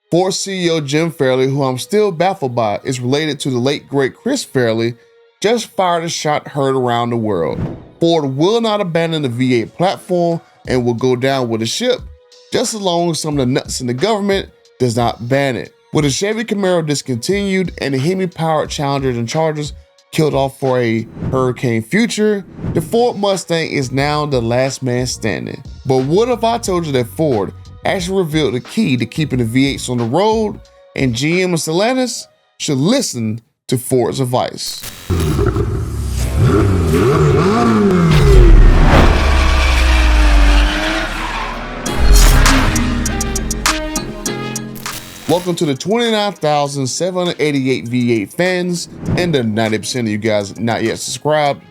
Ford CEO Jim Farley, who I'm still baffled by, is related to the late great Chris Farley, just fired a shot heard around the world. Ford will not abandon the V8 platform and will go down with the ship, just as long as some of the nuts in the government does not ban it. With the Chevy Camaro discontinued and the Hemi-powered Challengers and Chargers killed off for a hurricane future, the Ford Mustang is now the last man standing. But what if I told you that Ford actually revealed the key to keeping the V8s on the road, and GM and Stellantis should listen to Ford's advice? Welcome to the 29,788 V8 fans and the 90% of you guys not yet subscribed.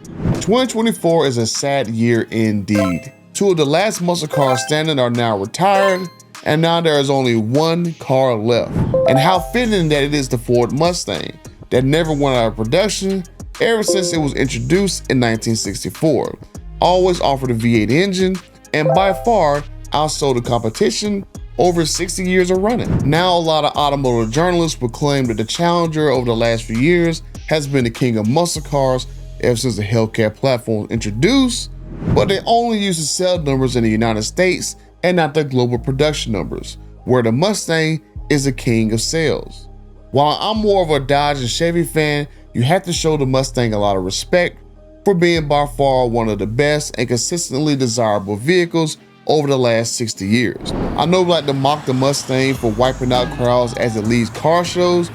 2024 is a sad year indeed. Two of the last muscle cars standing are now retired, and now there is only one car left. And how fitting that it is the Ford Mustang that never went out of production ever since it was introduced in 1964. Always offered a V8 engine and by far outsold the competition over 60 years of running. Now a lot of automotive journalists will claim that the Challenger over the last few years has been the king of muscle cars ever since the Hellcat platform was introduced, but they only use the sales numbers in the United States and not the global production numbers, where the Mustang is the king of sales. While I'm more of a Dodge and Chevy fan, you have to show the Mustang a lot of respect for being by far one of the best and consistently desirable vehicles over the last 60 years. I know we like to mock the Mustang for wiping out crowds as it leads car shows,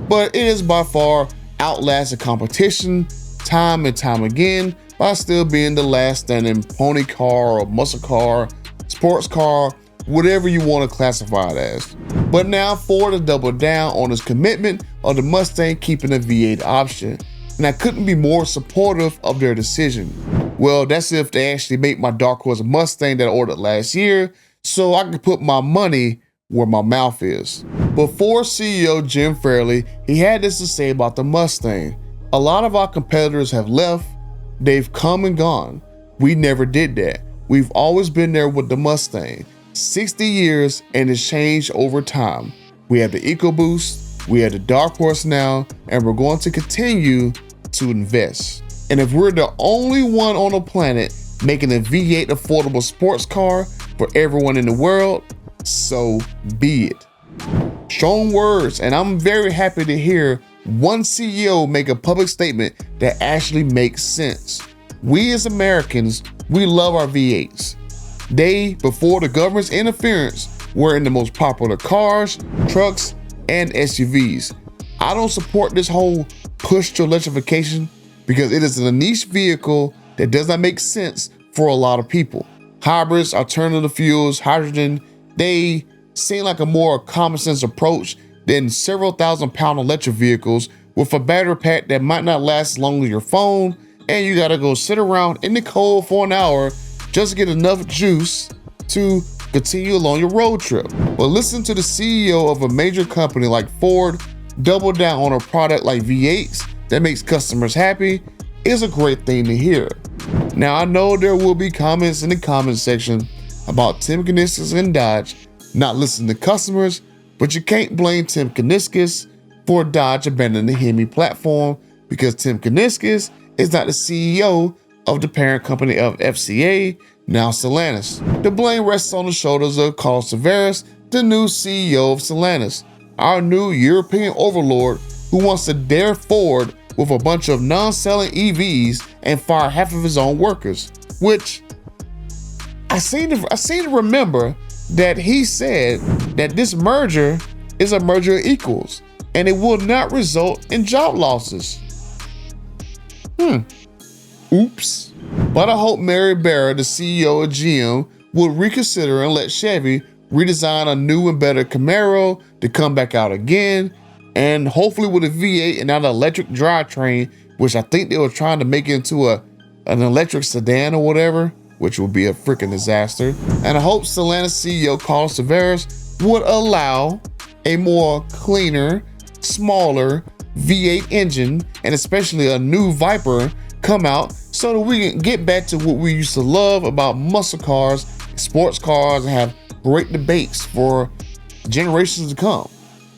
but it is by far outlasted competition time and time again by still being the last standing pony car or muscle car, sports car, whatever you want to classify it as. But now Ford has doubled down on his commitment of the Mustang keeping a V8 option, and I couldn't be more supportive of their decision. Well, that's if they actually make my dark horse Mustang that I ordered last year, so I can put my money where my mouth is. But Ford CEO Jim Farley, he had this to say about the Mustang. A lot of our competitors have left, they've come and gone. We never did that. We've always been there with the Mustang. 60 years and it's changed over time. We have the EcoBoost, we have the Dark Horse now, and we're going to continue to invest. And if we're the only one on the planet making a V8 affordable sports car for everyone in the world, so be it. Strong words, and I'm very happy to hear one CEO make a public statement that actually makes sense. We as Americans, we love our V8s. They, before the government's interference, were in the most popular cars, trucks, and SUVs. I don't support this whole push to electrification because it is a niche vehicle that does not make sense for a lot of people. Hybrids, alternative fuels, hydrogen, they seem like a more common sense approach than several thousand-pound electric vehicles with a battery pack that might not last as long as your phone, and you gotta go sit around in the cold for an hour just to get enough juice to continue along your road trip. But listen to the CEO of a major company like Ford double down on a product like V8s that makes customers happy is a great thing to hear. Now I know there will be comments in the comment section about Tim Kuniskis and Dodge not listening to customers, but you can't blame Tim Kuniskis for Dodge abandoning the Hemi platform because Tim Kuniskis is not the CEO of the parent company of FCA, now Stellantis. The blame rests on the shoulders of Carlos Tavares, the new CEO of Stellantis, our new European overlord who wants to dare Ford with a bunch of non-selling EVs and fire half of his own workers, which I seem to remember that he said that this merger is a merger of equals and it will not result in job losses. Oops. But I hope Mary Barra, the CEO of GM, will reconsider and let Chevy redesign a new and better Camaro to come back out again, and hopefully with a V8 and not an electric drivetrain, which I think they were trying to make it into an electric sedan or whatever, which would be a freaking disaster. And I hope Stellantis CEO Carlos Tavares would allow a more cleaner, smaller, V8 engine, and especially a new Viper come out so that we can get back to what we used to love about muscle cars, sports cars, and have great debates for generations to come.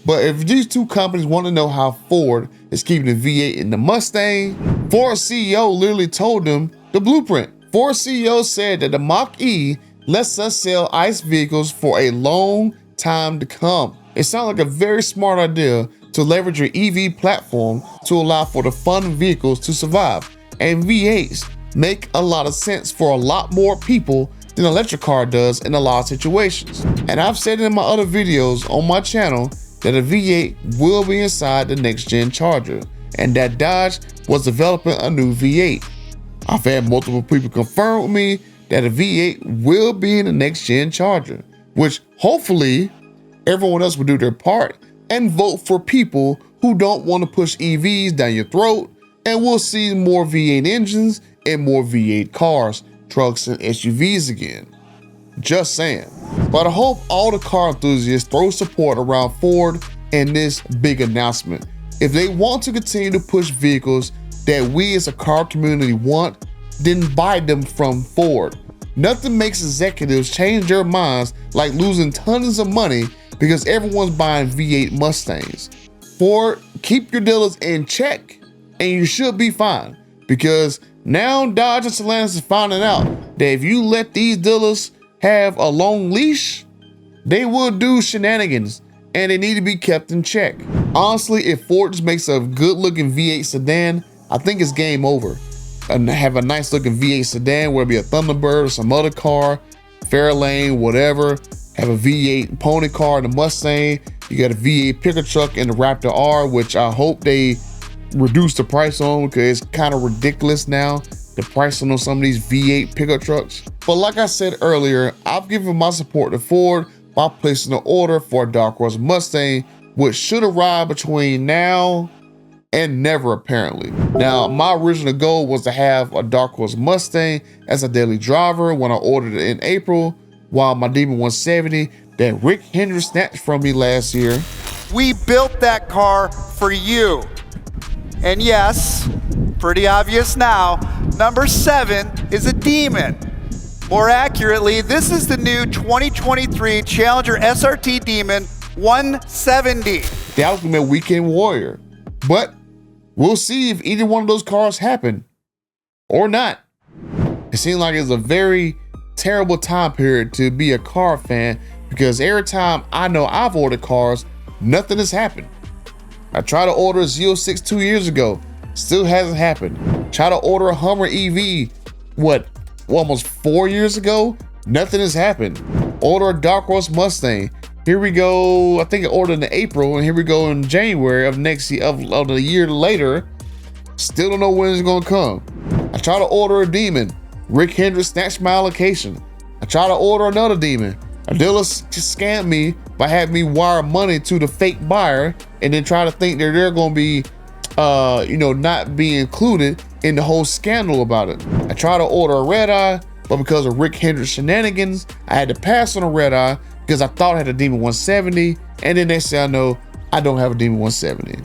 But if these two companies want to know how Ford is keeping the V8 in the Mustang, Ford CEO literally told them the blueprint. Ford CEO said that the Mach-E lets us sell ICE vehicles for a long time to come. It sounds like a very smart idea to leverage your EV platform to allow for the fun vehicles to survive. And V8s make a lot of sense for a lot more people than an electric car does in a lot of situations. And I've said in my other videos on my channel that a V8 will be inside the next gen Charger, and that Dodge was developing a new V8. I've had multiple people confirm with me that a V8 will be in the next gen Charger, which hopefully everyone else will do their part and vote for people who don't want to push EVs down your throat, and we'll see more V8 engines and more V8 cars, trucks, and SUVs again. Just saying. But I hope all the car enthusiasts throw support around Ford in this big announcement. If they want to continue to push vehicles that we as a car community want, then buy them from Ford. Nothing makes executives change their minds like losing tons of money because everyone's buying V8 Mustangs. Ford, keep your dealers in check and you should be fine, because now Dodge and Stellantis is finding out that if you let these dealers have a long leash, they will do shenanigans and they need to be kept in check. Honestly, if Ford just makes a good looking V8 sedan, I think it's game over. And have a nice looking V8 sedan, whether it be a Thunderbird or some other car, Fairlane, whatever. Have a V8 pony car in the Mustang. You got a V8 pickup truck in the Raptor R, which I hope they reduce the price on, because it's kind of ridiculous now, the pricing on some of these V8 pickup trucks. But like I said earlier, I've given my support to Ford by placing an order for a Dark Horse Mustang, which should arrive between now and never, apparently. Now, my original goal was to have a Dark Horse Mustang as a daily driver when I ordered it in April, while my Demon 170 that Rick Hendrick snatched from me last year. We built that car for you. And yes, pretty obvious now, number 7 is a Demon. More accurately, this is the new 2023 Challenger SRT Demon 170. The ultimate weekend warrior. But we'll see if either one of those cars happen or not. It seems like it's a very terrible time period to be a car fan, because every time I know I've ordered cars, nothing has happened. I tried to order a Z06 2 years ago, still hasn't happened. Tried to order a Hummer EV, almost 4 years ago, nothing has happened. Order a Dark Horse Mustang. Here we go, I think I ordered in April, and here we go in January of next year, of the year later. Still don't know when it's gonna come. I tried to order a Demon. Rick Hendrick snatched my allocation. I tried to order another Demon. A dealer just scammed me by having me wire money to the fake buyer and then try to think that they're gonna be, not be included in the whole scandal about it. I tried to order a red eye, but because of Rick Hendrick's shenanigans, I had to pass on a red eye because I thought I had a Demon 170, and then they say, no, I don't have a Demon 170.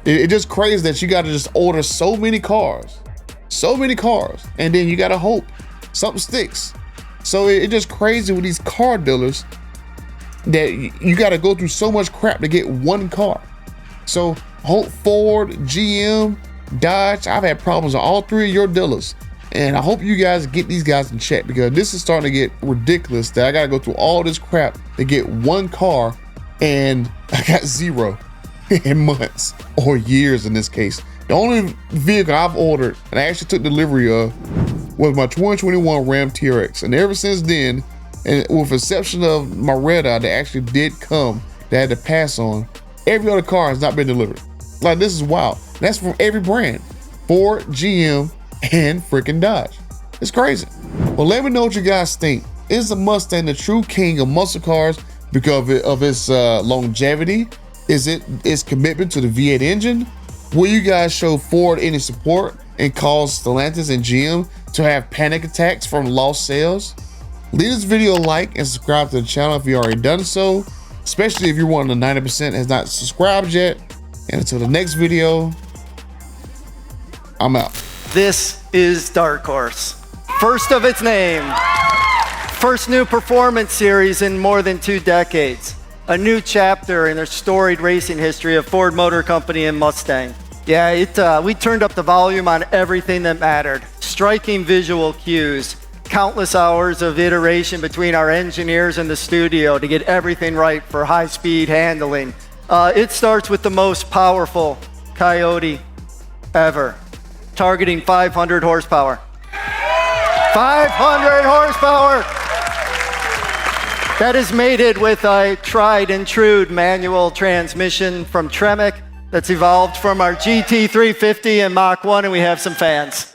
It's just crazy that you got to just order so many cars, and then you got to hope something sticks. So it's just crazy with these car dealers that you got to go through so much crap to get one car. So hope Ford, GM, Dodge, I've had problems on all 3 of your dealers. And I hope you guys get these guys in check, because this is starting to get ridiculous that I got to go through all this crap to get one car, and I got 0 in months or years in this case. The only vehicle I've ordered and I actually took delivery of was my 2021 Ram TRX. And ever since then, and with the exception of my red eye that actually did come, that I had to pass on, every other car has not been delivered. Like, this is wild. That's from every brand. Ford, GM, and freaking Dodge. It's crazy. Well, let me know what you guys think. Is the Mustang the true king of muscle cars because of its longevity? Is it its commitment to the V8 engine? Will you guys show Ford any support and cause Stellantis and GM to have panic attacks from lost sales? Leave this video a like and subscribe to the channel if you already done so, especially if you're one of the 90% has not subscribed yet. And until the next video, I'm out. This is Dark Horse. First of its name. First new performance series in more than 2 decades. A new chapter in the storied racing history of Ford Motor Company and Mustang. Yeah, we turned up the volume on everything that mattered. Striking visual cues, countless hours of iteration between our engineers in the studio to get everything right for high-speed handling. It starts with the most powerful Coyote ever, targeting 500 horsepower. 500 horsepower! That is mated with a tried and true manual transmission from Tremec that's evolved from our GT350 and Mach 1, and we have some fans.